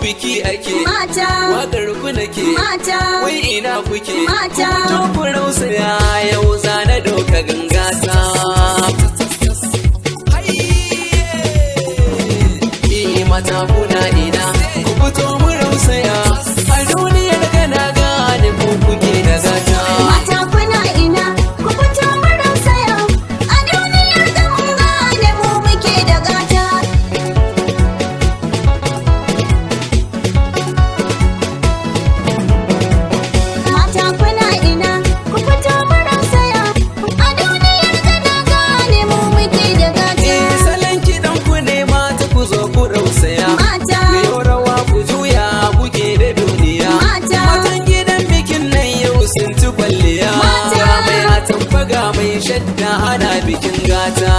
biki ake mata, wakar ku nake mata, wai ina kuke mata, to ku rausaya yau zana doka gangata mata kuna ina ku fito mu rausaya a duniyar kana gane ku kuke da gata mata kuna ina ku fito mu rausaya a duniyar da mun gane mu muke da gata. Mata kuna ina ku fito mu rausaya a duniyar da na gane mu muke da gata. salon kiɗan ku ne mata ku zo ku rausaya Mata, ku yi rawa ku juya kuke da duniya Mata. matan gidan bikin nan yau sun ci kwalliya Mata. ga mai atamfa ga mai shadda ana bikin gata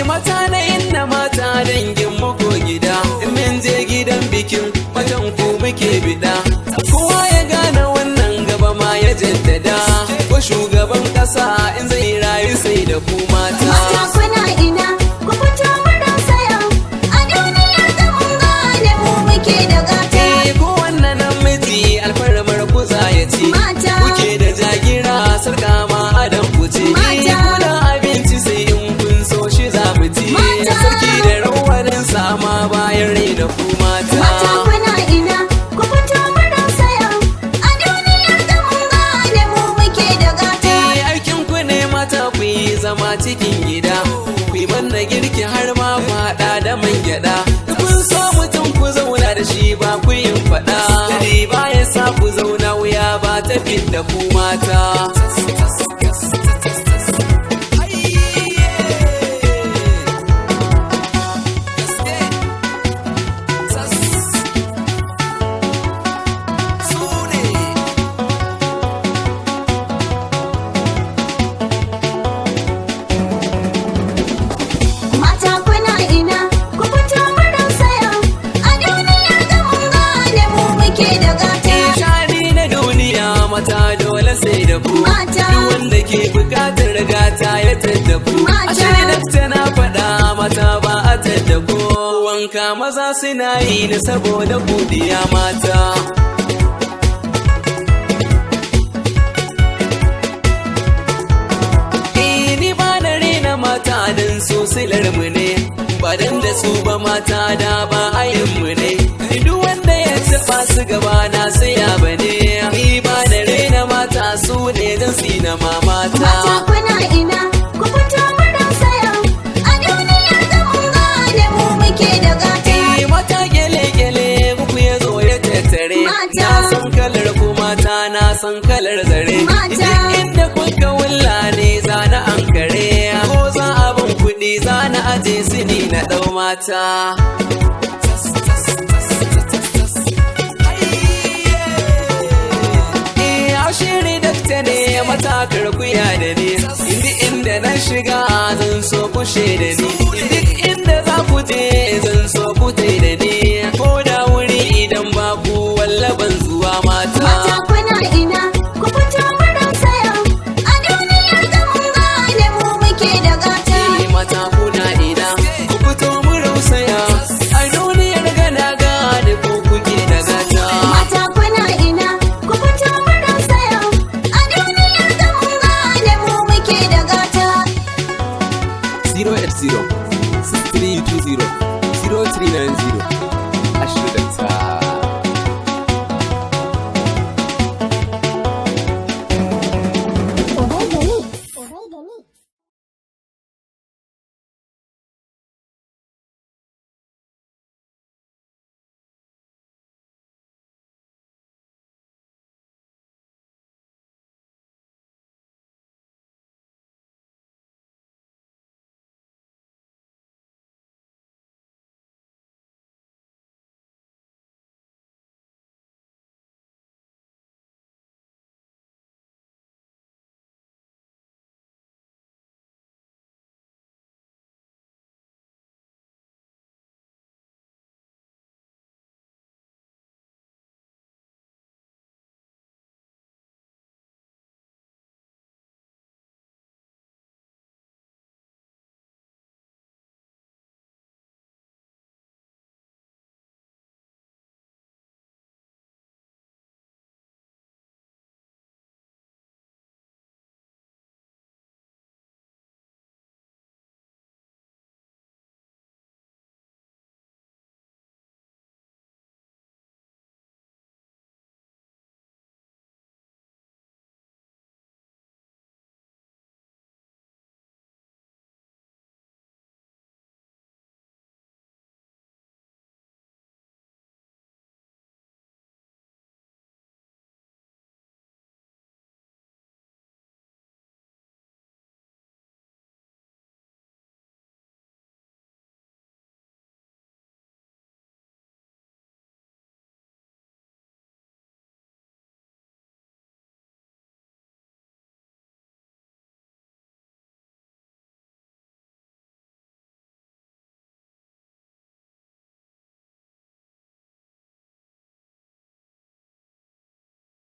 mata na inna mata dangin muku gida in min je gidan bikin matan ku muke bida kowa ya gane wannan gaba ma ya jaddada ko shugaban kasa in zai rayu sai da ku mata mata kuna ina ku fito mu rausaya a duniyar da mun gane mu muke da gata. ko wannan namiji alfarmar ku za ya ci Mata. kuke da jagira sarka ma adam ku ce Mata. kuna abinci sai in kun so shi za mu ci Mata. sarki da rawanin sama bayan rai da ku Mata mata kuna ina ku fito mu rausaya a duniyar da mun gane mu muke da gata. aikin ku ne mata ku yi zama cikin gida ku yi manna girki har ma ku haɗa da man gyaɗa kun so mutum ku zauna da shi ba ku yin faɗa kare ba ya sa ku zauna wuya ba ta da ku mata Mata kuna ina ku fito mu rausaya a duniyar da mun gane mu muke da gata. shani na duniya mata dole sai da ku Mata. duk wanda ke bukatar gata ya tadda ku Mata. ashe dakta na faɗa mata ba a tadda ku wanka maza suna yi ne saboda godiya mata ni ba na rena mata don su silar mu ne ba dan da su ba mata da ba ayin mu ne duk wanda ya taba su gaba na saya ba ne ni ba na rena mata su ne don sina Mata mata kuna ina ku fito mu rausaya a duniyar da mun gane mu muke da gata. mata gele-gele muku ya zo ya tattare Mata. na san kalar ku mata na san kalar zare Mata. duk inda kuka wulla ne za na ankare ko za a ban kuɗi za na aje su ni na ɗau mata